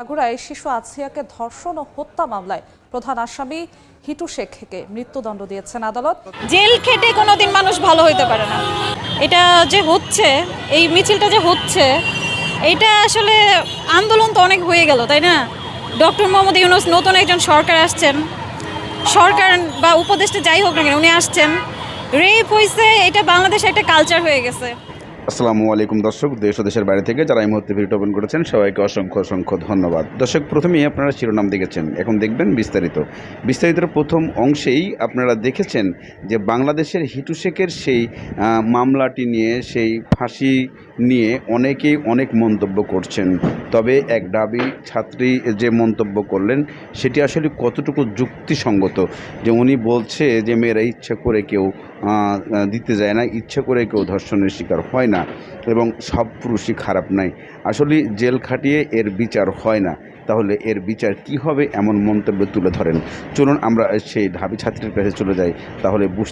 মাগুরায় শিশু আসিয়াকে ধর্ষণ ও হত্যা মামলায় প্রধান আসামি হিটু শেখকে মৃত্যুদণ্ড দিয়েছেন আদালত। জেল খেটে কোনোদিন মানুষ ভালো হইতে পারে না। এটা যে হচ্ছে, এই মিছিলটা যে হচ্ছে, এটা আসলে আন্দোলন তো অনেক হয়ে গেল, তাই না? ডক্টর মোহাম্মদ ইউনূস নতুন একজন সরকার আসছেন, সরকার বা উপদেষ্টা যাই হোক না কেন উনি আসছেন, রেপ হয়েছে, এটা বাংলাদেশে একটা কালচার হয়ে গেছে। আসসালামু আলাইকুম দর্শক, দেশ ও দেশের বাইরে থেকে যারা এই মুহূর্তে ভিডিও ওপেন করেছেন সবাইকে অসংখ্য অসংখ্য ধন্যবাদ। দর্শক, প্রথমেই আপনারা শিরোনাম দেখেছেন, এখন দেখবেন বিস্তারিতের প্রথম অংশেই আপনারা দেখেছেন যে বাংলাদেশের হিটু শেখের সেই মামলাটি নিয়ে, সেই ফাঁসি নিয়ে অনেকেই অনেক মন্তব্য করছেন। তবে এক ডাবি ছাত্রী যে মন্তব্য করলেন সেটি আসলে কতটুকু যুক্তিসঙ্গত, যে উনি বলছে যে মেয়েরা ইচ্ছা করে কেউ দিতে যায় না, ইচ্ছা করে কেউ ধর্ষণের শিকার হয় না এবং সব পুরুষই খারাপ নাই। আসলে জেল খাটিয়ে এর বিচার হয় না, তাহলে এর বিচার কি হবে এমন মন্তব্য তুলে ধরেন। চলুন আমরা সেই ঢাবি ছাত্রীর কাছে চলে যাই, তাহলে বুঝতে